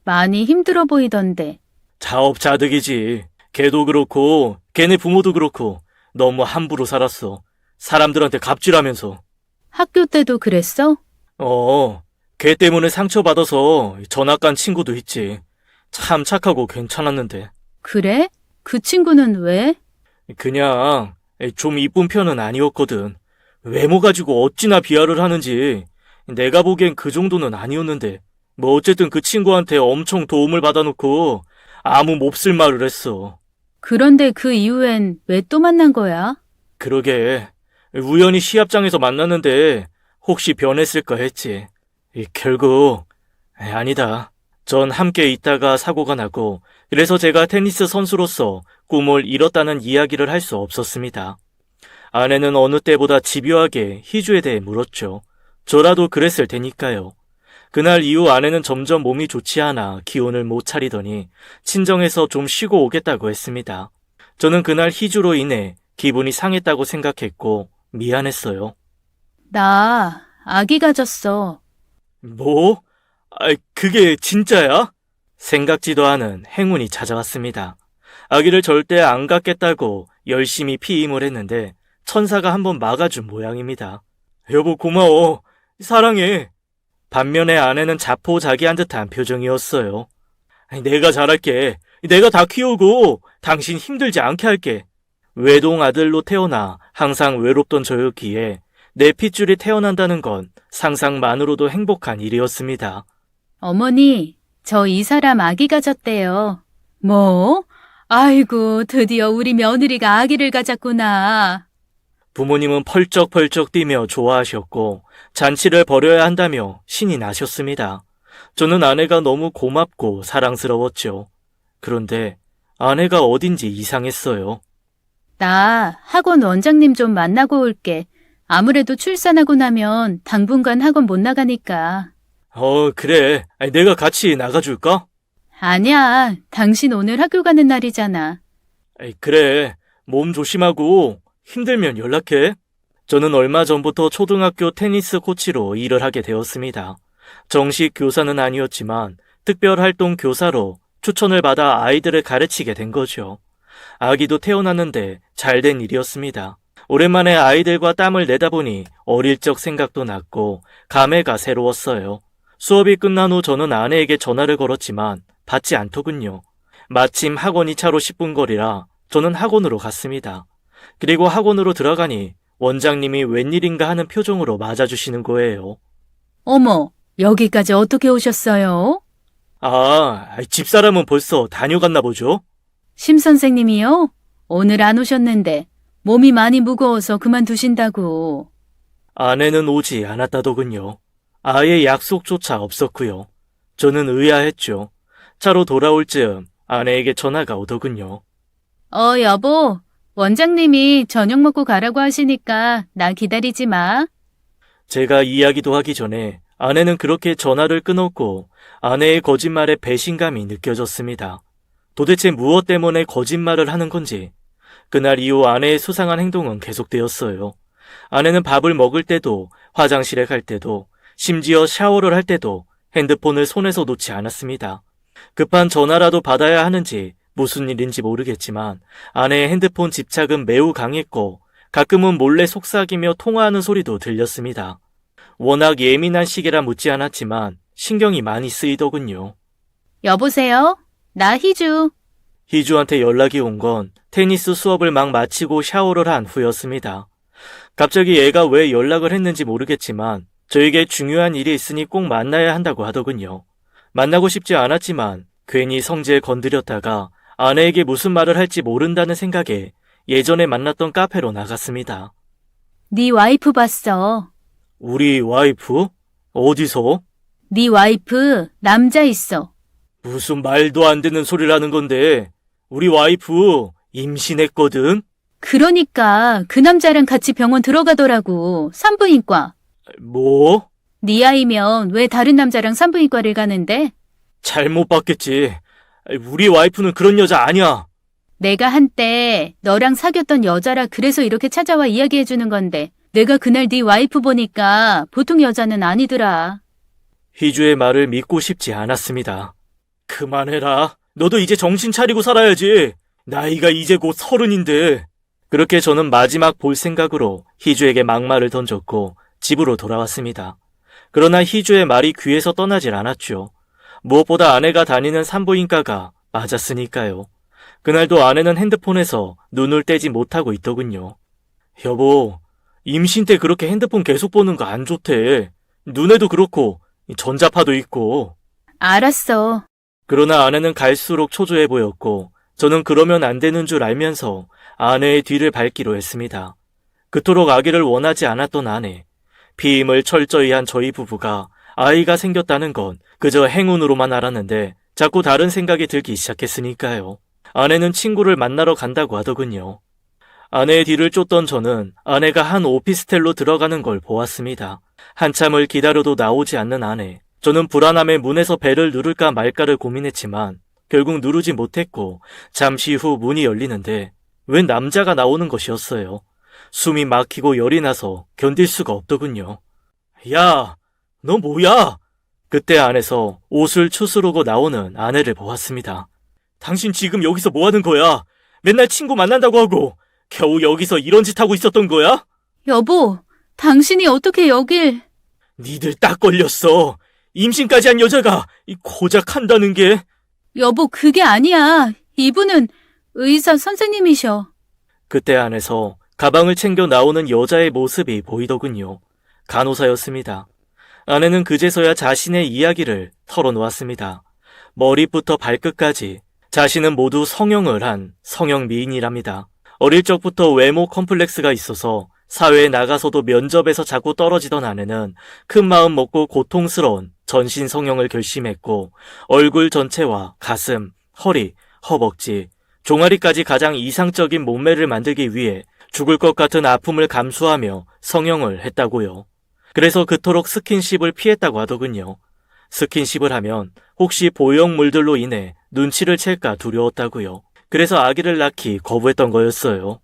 많이 힘들어 보이던데. 자업자득이지. 걔도 그렇고 걔네 부모도 그렇고 너무 함부로 살았어. 사람들한테 갑질하면서. 학교 때도 그랬어? 걔 때문에 상처받아서 전학 간 친구도 있지. 참 착하고 괜찮았는데. 그래? 그 친구는 왜? 그냥 좀 이쁜 편은 아니었거든. 외모 가지고 어찌나 비하를 하는지. 내가 보기엔 그 정도는 아니었는데. 뭐 어쨌든 그 친구한테 엄청 도움을 받아놓고 아무 몹쓸 말을 했어. 그런데 그 이후엔 왜 또 만난 거야? 그러게. 우연히 시합장에서 만났는데 혹시 변했을까 했지. 결국 아니다. 전 함께 있다가 사고가 나고 그래서 제가 테니스 선수로서 꿈을 이뤘다는 이야기를 할 수 없었습니다. 아내는 어느 때보다 집요하게 희주에 대해 물었죠. 저라도 그랬을 테니까요. 그날 이후 아내는 점점 몸이 좋지 않아 기운을 못 차리더니 친정에서 좀 쉬고 오겠다고 했습니다. 저는 그날 희주로 인해 기분이 상했다고 생각했고 미안했어요. 나 아기 가졌어. 뭐? 그게 진짜야? 생각지도 않은 행운이 찾아왔습니다. 아기를 절대 안 갖겠다고 열심히 피임을 했는데 천사가 한번 막아준 모양입니다. 여보 고마워. 사랑해. 반면에 아내는 자포자기한 듯한 표정이었어요. 내가 잘할게. 내가 다 키우고 당신 힘들지 않게 할게. 외동 아들로 태어나 항상 외롭던 저였기에 내 핏줄이 태어난다는 건 상상만으로도 행복한 일이었습니다. 어머니, 저 이 사람 아기 가졌대요. 뭐? 아이고, 드디어 우리 며느리가 아기를 가졌구나. 부모님은 펄쩍펄쩍 뛰며 좋아하셨고 잔치를 벌여야 한다며 신이 나셨습니다. 저는 아내가 너무 고맙고 사랑스러웠죠. 그런데 아내가 어딘지 이상했어요. 나 학원 원장님 좀 만나고 올게. 아무래도 출산하고 나면 당분간 학원 못 나가니까. 그래. 내가 같이 나가줄까? 아니야, 당신 오늘 학교 가는 날이잖아. 그래. 몸 조심하고 힘들면 연락해. 저는 얼마 전부터 초등학교 테니스 코치로 일을 하게 되었습니다. 정식 교사는 아니었지만 특별활동 교사로 추천을 받아 아이들을 가르치게 된 거죠. 아기도 태어났는데 잘된 일이었습니다. 오랜만에 아이들과 땀을 내다 보니 어릴 적 생각도 났고 감회가 새로웠어요. 수업이 끝난 후 저는 아내에게 전화를 걸었지만 받지 않더군요. 마침 학원이 차로 10분 거리라 저는 학원으로 갔습니다. 그리고 학원으로 들어가니 원장님이 웬일인가 하는 표정으로 맞아주시는 거예요. 어머, 여기까지 어떻게 오셨어요? 집사람은 벌써 다녀갔나 보죠? 심 선생님이요? 오늘 안 오셨는데 몸이 많이 무거워서 그만두신다고. 아내는 오지 않았다더군요. 아예 약속조차 없었고요. 저는 의아했죠. 차로 돌아올 즈음 아내에게 전화가 오더군요. 여보, 원장님이 저녁 먹고 가라고 하시니까 나 기다리지 마. 제가 이야기도 하기 전에 아내는 그렇게 전화를 끊었고 아내의 거짓말에 배신감이 느껴졌습니다. 도대체 무엇 때문에 거짓말을 하는 건지. 그날 이후 아내의 수상한 행동은 계속되었어요. 아내는 밥을 먹을 때도, 화장실에 갈 때도, 심지어 샤워를 할 때도 핸드폰을 손에서 놓지 않았습니다. 급한 전화라도 받아야 하는지 무슨 일인지 모르겠지만 아내의 핸드폰 집착은 매우 강했고 가끔은 몰래 속삭이며 통화하는 소리도 들렸습니다. 워낙 예민한 시기라 묻지 않았지만 신경이 많이 쓰이더군요. 여보세요? 나 희주. 희주한테 연락이 온 건 테니스 수업을 막 마치고 샤워를 한 후였습니다. 갑자기 애가 왜 연락을 했는지 모르겠지만 저에게 중요한 일이 있으니 꼭 만나야 한다고 하더군요. 만나고 싶지 않았지만 괜히 성질 건드렸다가 아내에게 무슨 말을 할지 모른다는 생각에 예전에 만났던 카페로 나갔습니다. 네 와이프 봤어. 우리 와이프? 어디서? 네 와이프 남자 있어. 무슨 말도 안 되는 소리를 하는 건데 우리 와이프 임신했거든? 그러니까 그 남자랑 같이 병원 들어가더라고. 산부인과. 뭐? 네 아이면 왜 다른 남자랑 산부인과를 가는데? 잘못 봤겠지. 우리 와이프는 그런 여자 아니야. 내가 한때 너랑 사귀었던 여자라 그래서 이렇게 찾아와 이야기해주는 건데 내가 그날 네 와이프 보니까 보통 여자는 아니더라. 희주의 말을 믿고 싶지 않았습니다. 그만해라. 너도 이제 정신 차리고 살아야지. 나이가 이제 곧 30인데. 그렇게 저는 마지막 볼 생각으로 희주에게 막말을 던졌고 집으로 돌아왔습니다. 그러나 희주의 말이 귀에서 떠나질 않았죠. 무엇보다 아내가 다니는 산부인과가 맞았으니까요. 그날도 아내는 핸드폰에서 눈을 떼지 못하고 있더군요. 여보, 임신 때 그렇게 핸드폰 계속 보는 거 안 좋대. 눈에도 그렇고 전자파도 있고. 알았어. 그러나 아내는 갈수록 초조해 보였고 저는 그러면 안 되는 줄 알면서 아내의 뒤를 밟기로 했습니다. 그토록 아기를 원하지 않았던 아내. 피임을 철저히 한 저희 부부가 아이가 생겼다는 건 그저 행운으로만 알았는데 자꾸 다른 생각이 들기 시작했으니까요. 아내는 친구를 만나러 간다고 하더군요. 아내의 뒤를 쫓던 저는 아내가 한 오피스텔로 들어가는 걸 보았습니다. 한참을 기다려도 나오지 않는 아내. 저는 불안함에 문에서 벨을 누를까 말까를 고민했지만 결국 누르지 못했고 잠시 후 문이 열리는데 웬 남자가 나오는 것이었어요. 숨이 막히고 열이 나서 견딜 수가 없더군요. 야, 너 뭐야? 그때 안에서 옷을 추스르고 나오는 아내를 보았습니다. 당신 지금 여기서 뭐 하는 거야? 맨날 친구 만난다고 하고 겨우 여기서 이런 짓 하고 있었던 거야? 여보, 당신이 어떻게 여길... 니들 딱 걸렸어. 임신까지 한 여자가 고작 한다는 게. 여보, 그게 아니야. 이분은 의사 선생님이셔. 그때 안에서 가방을 챙겨 나오는 여자의 모습이 보이더군요. 간호사였습니다. 아내는 그제서야 자신의 이야기를 털어놓았습니다. 머리부터 발끝까지 자신은 모두 성형을 한 성형 미인이랍니다. 어릴 적부터 외모 컴플렉스가 있어서 사회에 나가서도 면접에서 자꾸 떨어지던 아내는 큰 마음 먹고 고통스러운 전신 성형을 결심했고 얼굴 전체와 가슴, 허리, 허벅지, 종아리까지 가장 이상적인 몸매를 만들기 위해 죽을 것 같은 아픔을 감수하며 성형을 했다고요. 그래서 그토록 스킨십을 피했다고 하더군요. 스킨십을 하면 혹시 보형물들로 인해 눈치를 챌까 두려웠다고요. 그래서 아기를 낳기 거부했던 거였어요.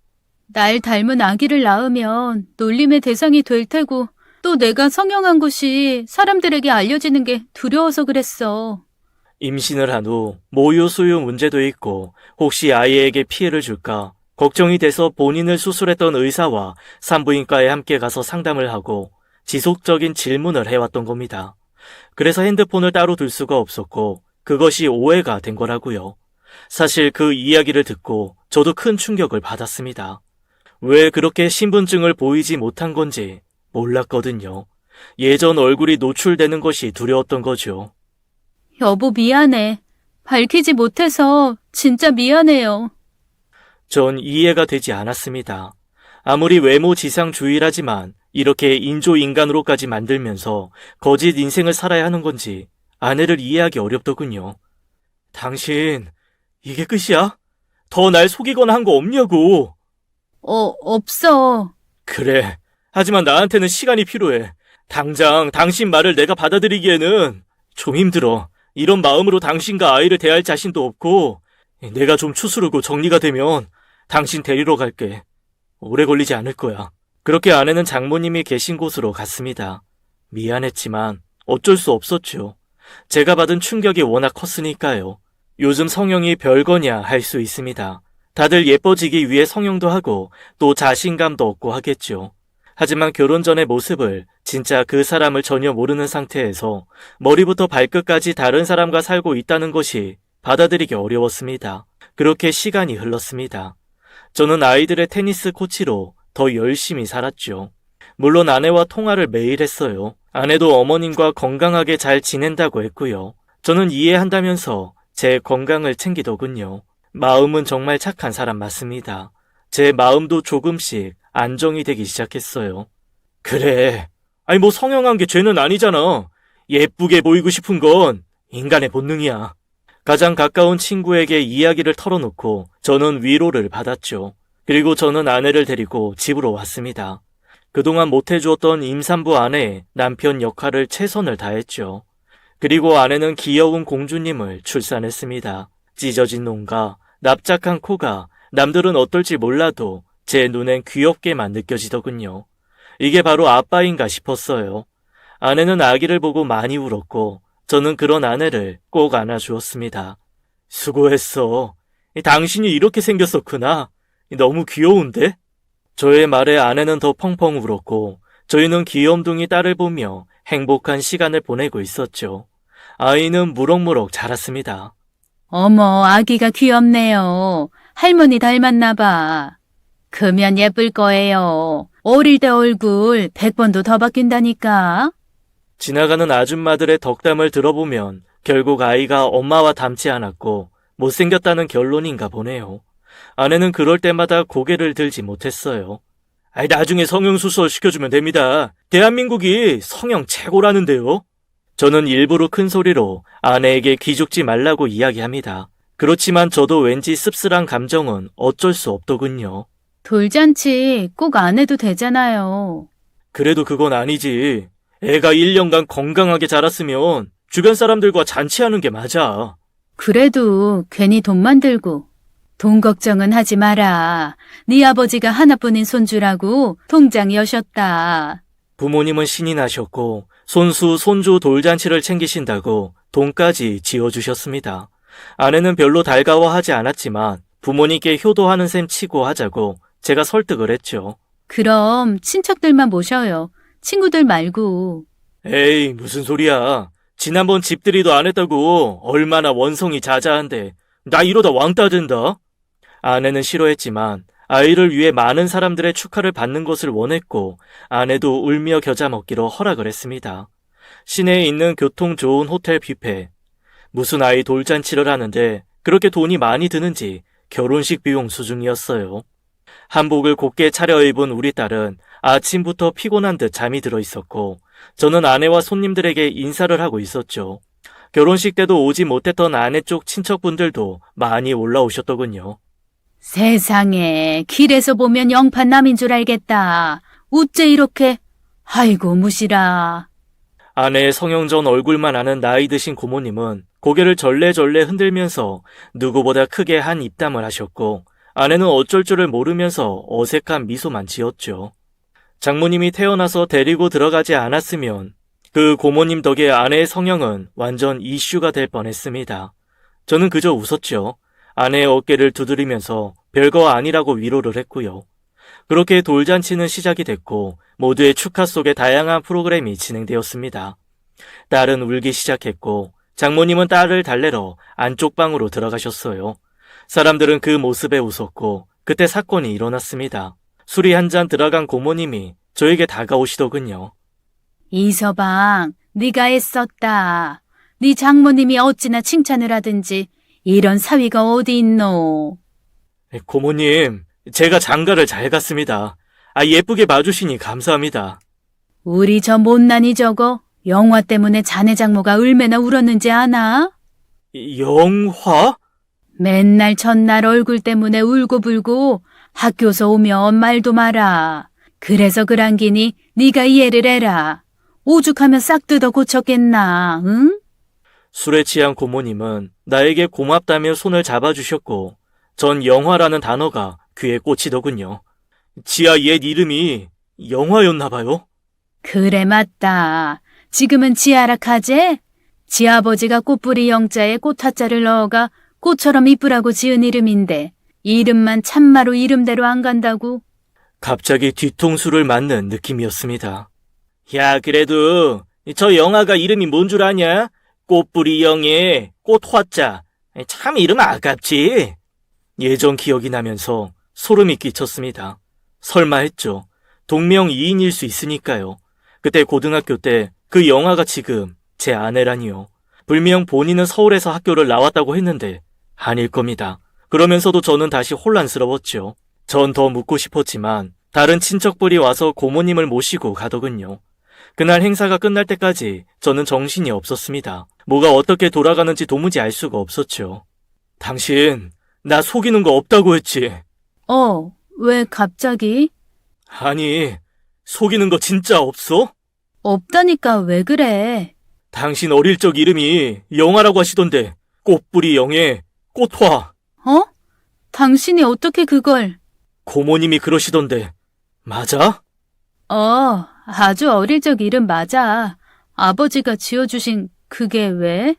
날 닮은 아기를 낳으면 놀림의 대상이 될 테고 또 내가 성형한 것이 사람들에게 알려지는 게 두려워서 그랬어. 임신을 한 후 모유 수유 문제도 있고 혹시 아이에게 피해를 줄까 걱정이 돼서 본인을 수술했던 의사와 산부인과에 함께 가서 상담을 하고 지속적인 질문을 해왔던 겁니다. 그래서 핸드폰을 따로 둘 수가 없었고 그것이 오해가 된 거라고요. 사실 그 이야기를 듣고 저도 큰 충격을 받았습니다. 왜 그렇게 신분증을 보이지 못한 건지 몰랐거든요. 예전 얼굴이 노출되는 것이 두려웠던 거죠. 여보, 미안해. 밝히지 못해서 진짜 미안해요. 전 이해가 되지 않았습니다. 아무리 외모 지상주의라지만 이렇게 인조인간으로까지 만들면서 거짓 인생을 살아야 하는 건지 아내를 이해하기 어렵더군요. 당신, 이게 끝이야? 더 날 속이거나 한 거 없냐고. 없어. 그래. 하지만 나한테는 시간이 필요해. 당장 당신 말을 내가 받아들이기에는 좀 힘들어. 이런 마음으로 당신과 아이를 대할 자신도 없고 내가 좀 추스르고 정리가 되면 당신 데리러 갈게. 오래 걸리지 않을 거야. 그렇게 아내는 장모님이 계신 곳으로 갔습니다. 미안했지만 어쩔 수 없었죠. 제가 받은 충격이 워낙 컸으니까요. 요즘 성형이 별거냐 할 수 있습니다. 다들 예뻐지기 위해 성형도 하고 또 자신감도 얻고 하겠죠. 하지만 결혼 전의 모습을 진짜 그 사람을 전혀 모르는 상태에서 머리부터 발끝까지 다른 사람과 살고 있다는 것이 받아들이기 어려웠습니다. 그렇게 시간이 흘렀습니다. 저는 아이들의 테니스 코치로 더 열심히 살았죠. 물론 아내와 통화를 매일 했어요. 아내도 어머님과 건강하게 잘 지낸다고 했고요. 저는 이해한다면서 제 건강을 챙기더군요. 마음은 정말 착한 사람 맞습니다. 제 마음도 조금씩 안정이 되기 시작했어요. 그래. 아니 뭐 성형한 게 죄는 아니잖아. 예쁘게 보이고 싶은 건 인간의 본능이야. 가장 가까운 친구에게 이야기를 털어놓고 저는 위로를 받았죠. 그리고 저는 아내를 데리고 집으로 왔습니다. 그동안 못해주었던 임산부 아내의 남편 역할을 최선을 다했죠. 그리고 아내는 귀여운 공주님을 출산했습니다. 찢어진 눈과 납작한 코가 남들은 어떨지 몰라도 제 눈엔 귀엽게만 느껴지더군요. 이게 바로 아빠인가 싶었어요. 아내는 아기를 보고 많이 울었고 저는 그런 아내를 꼭 안아주었습니다. 수고했어. 당신이 이렇게 생겼었구나. 너무 귀여운데? 저의 말에 아내는 더 펑펑 울었고 저희는 귀염둥이 딸을 보며 행복한 시간을 보내고 있었죠. 아이는 무럭무럭 자랐습니다. 어머, 아기가 귀엽네요. 할머니 닮았나 봐. 크면 예쁠 거예요. 어릴 때 얼굴 100번도 더 바뀐다니까. 지나가는 아줌마들의 덕담을 들어보면 결국 아이가 엄마와 닮지 않았고 못생겼다는 결론인가 보네요. 아내는 그럴 때마다 고개를 들지 못했어요. 나중에 성형수술 시켜주면 됩니다. 대한민국이 성형 최고라는데요. 저는 일부러 큰 소리로 아내에게 기죽지 말라고 이야기합니다. 그렇지만 저도 왠지 씁쓸한 감정은 어쩔 수 없더군요. 돌잔치 꼭 안 해도 되잖아요. 그래도 그건 아니지. 애가 1년간 건강하게 자랐으면 주변 사람들과 잔치하는 게 맞아. 그래도 괜히 돈만 들고. 돈 걱정은 하지 마라. 네 아버지가 하나뿐인 손주라고 통장 여셨다. 부모님은 신이 나셨고 손수, 손주 돌잔치를 챙기신다고 돈까지 지어주셨습니다. 아내는 별로 달가워하지 않았지만 부모님께 효도하는 셈 치고 하자고 제가 설득을 했죠. 그럼 친척들만 모셔요. 친구들 말고. 에이, 무슨 소리야. 지난번 집들이도 안 했다고 얼마나 원성이 자자한데 나 이러다 왕따 된다. 아내는 싫어했지만 아이를 위해 많은 사람들의 축하를 받는 것을 원했고 아내도 울며 겨자 먹기로 허락을 했습니다. 시내에 있는 교통 좋은 호텔 뷔페. 무슨 아이 돌잔치를 하는데 그렇게 돈이 많이 드는지 결혼식 비용 수준이었어요. 한복을 곱게 차려입은 우리 딸은 아침부터 피곤한 듯 잠이 들어 있었고 저는 아내와 손님들에게 인사를 하고 있었죠. 결혼식 때도 오지 못했던 아내 쪽 친척분들도 많이 올라오셨더군요. 세상에, 길에서 보면 영판남인 줄 알겠다. 어째 이렇게, 아이고, 무시라. 아내의 성형 전 얼굴만 아는 나이 드신 고모님은 고개를 절레절레 흔들면서 누구보다 크게 한 입담을 하셨고 아내는 어쩔 줄을 모르면서 어색한 미소만 지었죠. 장모님이 태어나서 데리고 들어가지 않았으면 그 고모님 덕에 아내의 성형은 완전 이슈가 될 뻔했습니다. 저는 그저 웃었죠. 아내의 어깨를 두드리면서 별거 아니라고 위로를 했고요. 그렇게 돌잔치는 시작이 됐고 모두의 축하 속에 다양한 프로그램이 진행되었습니다. 딸은 울기 시작했고 장모님은 딸을 달래러 안쪽 방으로 들어가셨어요. 사람들은 그 모습에 웃었고 그때 사건이 일어났습니다. 술이 한 잔 들어간 고모님이 저에게 다가오시더군요. 이서방, 네가 애썼다. 네 장모님이 어찌나 칭찬을 하든지 이런 사위가 어디 있노? 고모님, 제가 장가를 잘 갔습니다. 예쁘게 봐주시니 감사합니다. 우리 저 못난이 저거 영화 때문에 자네 장모가 얼마나 울었는지 아나? 영화? 맨날 전날 얼굴 때문에 울고불고 학교서 오면 말도 마라. 그래서 그란기니 네가 이해를 해라. 오죽하면 싹 뜯어 고쳤겠나, 응? 술에 취한 고모님은 나에게 고맙다며 손을 잡아주셨고 전 영화라는 단어가 귀에 꽂히더군요. 지아 옛 이름이 영화였나 봐요. 그래 맞다. 지금은 지아라 카제? 지아버지가 꽃뿌리 영자에 꽃화자를 넣어가 꽃처럼 이쁘라고 지은 이름인데 이름만 참마로 이름대로 안 간다고? 갑자기 뒤통수를 맞는 느낌이었습니다. 야, 그래도 저 영화가 이름이 뭔 줄 아냐? 꽃뿌리 영에 꽃화자. 참 이름 아깝지? 예전 기억이 나면서 소름이 끼쳤습니다. 설마 했죠. 동명이인일 수 있으니까요. 그때 고등학교 때 그 영화가 지금 제 아내라니요. 분명 본인은 서울에서 학교를 나왔다고 했는데 아닐 겁니다. 그러면서도 저는 다시 혼란스러웠죠. 전 더 묻고 싶었지만 다른 친척들이 와서 고모님을 모시고 가더군요. 그날 행사가 끝날 때까지 저는 정신이 없었습니다. 뭐가 어떻게 돌아가는지 도무지 알 수가 없었죠. 당신 나 속이는 거 없다고 했지? 왜 갑자기? 아니, 속이는 거 진짜 없어? 없다니까 왜 그래? 당신 어릴 적 이름이 영화라고 하시던데 꽃뿌리 영에 꽃화. 어? 당신이 어떻게 그걸? 고모님이 그러시던데 맞아? 아주 어릴 적 이름 맞아. 아버지가 지어주신 그게 왜?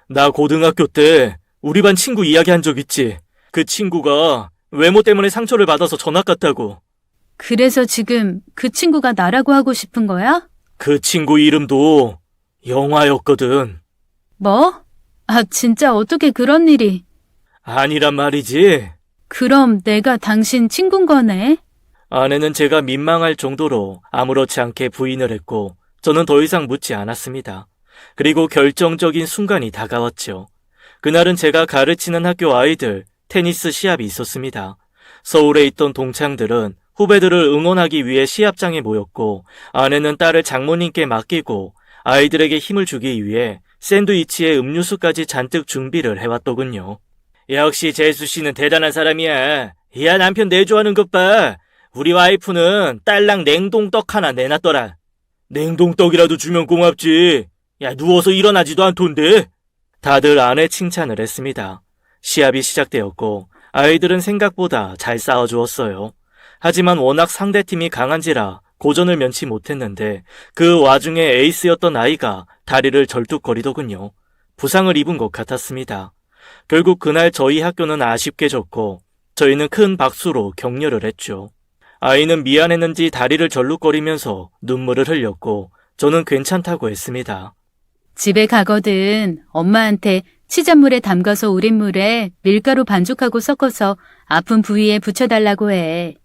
나 고등학교 때 우리 반 친구 이야기한 적 있지. 그 친구가 외모 때문에 상처를 받아서 전학 갔다고. 그래서 지금 그 친구가 나라고 하고 싶은 거야? 그 친구 이름도 영화였거든. 뭐? 아, 진짜 어떻게 그런 일이. 아니란 말이지. 그럼 내가 당신 친구인 거네? 아내는 제가 민망할 정도로 아무렇지 않게 부인을 했고 저는 더 이상 묻지 않았습니다. 그리고 결정적인 순간이 다가왔죠. 그날은 제가 가르치는 학교 아이들 테니스 시합이 있었습니다. 서울에 있던 동창들은 후배들을 응원하기 위해 시합장에 모였고 아내는 딸을 장모님께 맡기고 아이들에게 힘을 주기 위해 샌드위치에 음료수까지 잔뜩 준비를 해왔더군요. 역시 재수 씨는 대단한 사람이야. 야, 남편 내조하는 것 봐. 우리 와이프는 딸랑 냉동떡 하나 내놨더라. 냉동떡이라도 주면 고맙지. 야, 누워서 일어나지도 않던데. 다들 아내 칭찬을 했습니다. 시합이 시작되었고 아이들은 생각보다 잘 싸워주었어요. 하지만 워낙 상대팀이 강한지라 고전을 면치 못했는데 그 와중에 에이스였던 아이가 다리를 절뚝거리더군요. 부상을 입은 것 같았습니다. 결국 그날 저희 학교는 아쉽게 졌고 저희는 큰 박수로 격려를 했죠. 아이는 미안했는지 다리를 절룩거리면서 눈물을 흘렸고 저는 괜찮다고 했습니다. 집에 가거든 엄마한테 치잔물에 담가서 우린 물에 밀가루 반죽하고 섞어서 아픈 부위에 붙여달라고 해.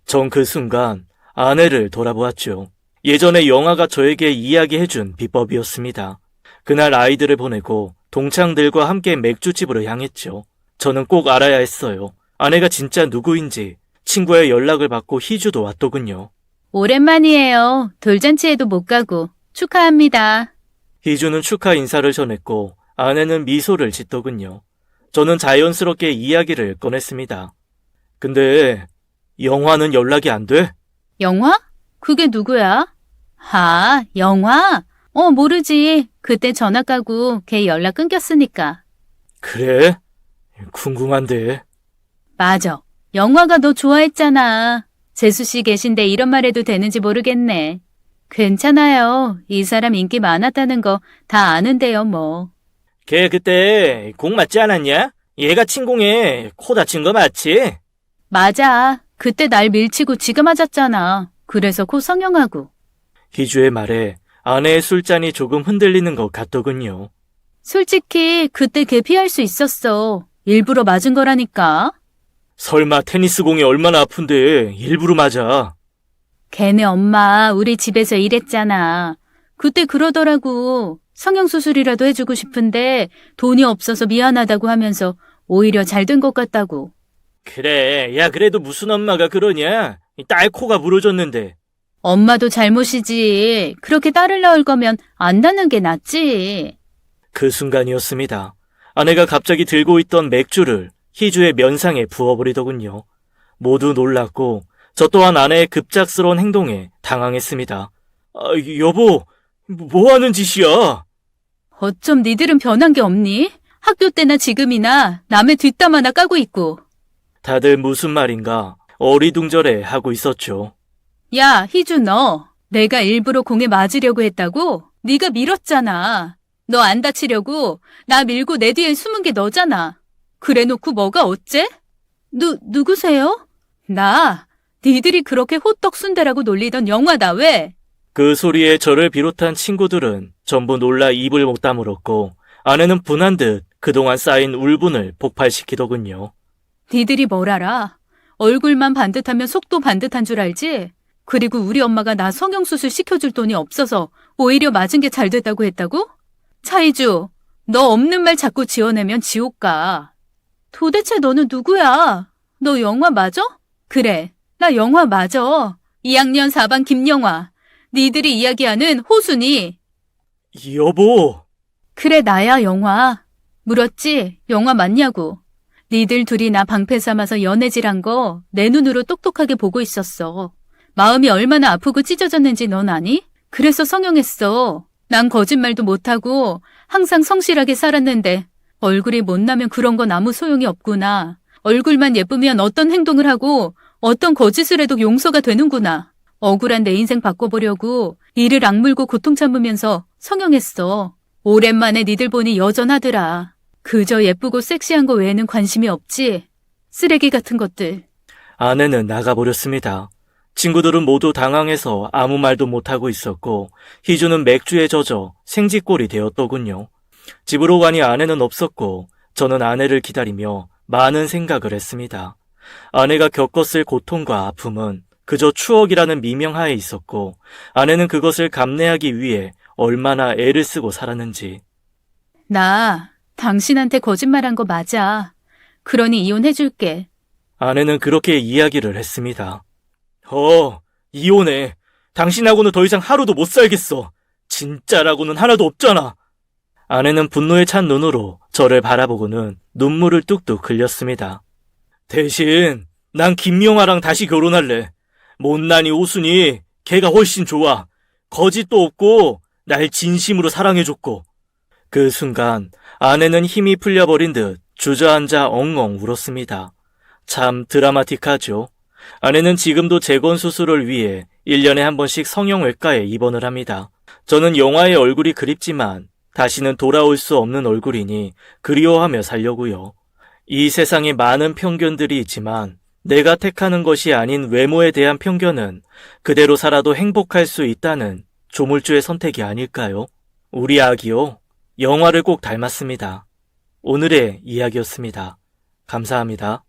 전 그 순간 아내를 돌아보았죠. 예전에 영화가 저에게 이야기해준 비법이었습니다. 그날 아이들을 보내고 동창들과 함께 맥주집으로 향했죠. 저는 꼭 알아야 했어요. 아내가 진짜 누구인지. 친구의 연락을 받고 희주도 왔더군요. 오랜만이에요. 돌잔치에도 못 가고 축하합니다. 희주는 축하 인사를 전했고 아내는 미소를 짓더군요. 저는 자연스럽게 이야기를 꺼냈습니다. 근데 영화는 연락이 안 돼? 영화? 그게 누구야? 아, 영화? 모르지. 그때 전화 까고 걔 연락 끊겼으니까. 그래? 궁금한데. 맞아. 영화가 너 좋아했잖아. 재수 씨 계신데 이런 말 해도 되는지 모르겠네. 괜찮아요. 이 사람 인기 많았다는 거 다 아는데요, 뭐. 걔 그때 공 맞지 않았냐? 얘가 침공에 코 다친 거 맞지? 맞아. 그때 날 밀치고 지가 맞았잖아. 그래서 코 성형하고. 희주의 말에 아내의 술잔이 조금 흔들리는 것 같더군요. 솔직히 그때 걔 피할 수 있었어. 일부러 맞은 거라니까. 설마 테니스 공이 얼마나 아픈데 일부러 맞아. 걔네 엄마 우리 집에서 일했잖아. 그때 그러더라고. 성형수술이라도 해주고 싶은데 돈이 없어서 미안하다고 하면서 오히려 잘 된 것 같다고. 그래, 야 그래도 무슨 엄마가 그러냐? 딸 코가 부러졌는데. 엄마도 잘못이지. 그렇게 딸을 낳을 거면 안 낳는 게 낫지. 그 순간이었습니다. 아내가 갑자기 들고 있던 맥주를 희주의 면상에 부어버리더군요. 모두 놀랐고 저 또한 아내의 급작스러운 행동에 당황했습니다. 여보, 뭐 하는 짓이야? 어쩜 니들은 변한 게 없니? 학교 때나 지금이나 남의 뒷담 하나 까고 있고. 다들 무슨 말인가 어리둥절해 하고 있었죠. 야, 희주 너. 내가 일부러 공에 맞으려고 했다고? 네가 밀었잖아. 너 안 다치려고 나 밀고 내 뒤에 숨은 게 너잖아. 그래놓고 뭐가 어째? 누구세요? 나. 니들이 그렇게 호떡 순대라고 놀리던 영화다 왜? 그 소리에 저를 비롯한 친구들은 전부 놀라 입을 못 다물었고 아내는 분한 듯 그동안 쌓인 울분을 폭발시키더군요. 니들이 뭘 알아? 얼굴만 반듯하면 속도 반듯한 줄 알지? 그리고 우리 엄마가 나 성형수술 시켜줄 돈이 없어서 오히려 맞은 게 잘 됐다고 했다고? 차이주, 너 없는 말 자꾸 지어내면 지옥 가. 도대체 너는 누구야? 너 영화 맞아? 그래, 나 영화 맞아. 2학년 4반 김영화. 니들이 이야기하는 호순이. 여보! 그래, 나야 영화. 물었지? 영화 맞냐고. 니들 둘이 나 방패 삼아서 연애질한 거 내 눈으로 똑똑하게 보고 있었어. 마음이 얼마나 아프고 찢어졌는지 넌 아니? 그래서 성형했어. 난 거짓말도 못하고 항상 성실하게 살았는데 얼굴이 못나면 그런 건 아무 소용이 없구나. 얼굴만 예쁘면 어떤 행동을 하고 어떤 거짓을 해도 용서가 되는구나. 억울한 내 인생 바꿔보려고 이를 악물고 고통 참으면서 성형했어. 오랜만에 니들 보니 여전하더라. 그저 예쁘고 섹시한 거 외에는 관심이 없지. 쓰레기 같은 것들. 아내는 나가버렸습니다. 친구들은 모두 당황해서 아무 말도 못하고 있었고 희주는 맥주에 젖어 생쥐꼴이 되었더군요. 집으로 가니 아내는 없었고 저는 아내를 기다리며 많은 생각을 했습니다. 아내가 겪었을 고통과 아픔은 그저 추억이라는 미명하에 있었고 아내는 그것을 감내하기 위해 얼마나 애를 쓰고 살았는지. 나 당신한테 거짓말한 거 맞아. 그러니 이혼해줄게. 아내는 그렇게 이야기를 했습니다. 이혼해. 당신하고는 더 이상 하루도 못 살겠어. 진짜라고는 하나도 없잖아. 아내는 분노에 찬 눈으로 저를 바라보고는 눈물을 뚝뚝 흘렸습니다. 대신 난 김명아랑 다시 결혼할래. 못난이 오순이 걔가 훨씬 좋아. 거짓도 없고 날 진심으로 사랑해줬고. 그 순간 아내는 힘이 풀려버린 듯 주저앉아 엉엉 울었습니다. 참 드라마틱하죠. 아내는 지금도 재건 수술을 위해 1년에 한 번씩 성형외과에 입원을 합니다. 저는 영화의 얼굴이 그립지만 다시는 돌아올 수 없는 얼굴이니 그리워하며 살려고요. 이 세상에 많은 편견들이 있지만 내가 택하는 것이 아닌 외모에 대한 편견은 그대로 살아도 행복할 수 있다는 조물주의 선택이 아닐까요? 우리 아기요. 영화를 꼭 닮았습니다. 오늘의 이야기였습니다. 감사합니다.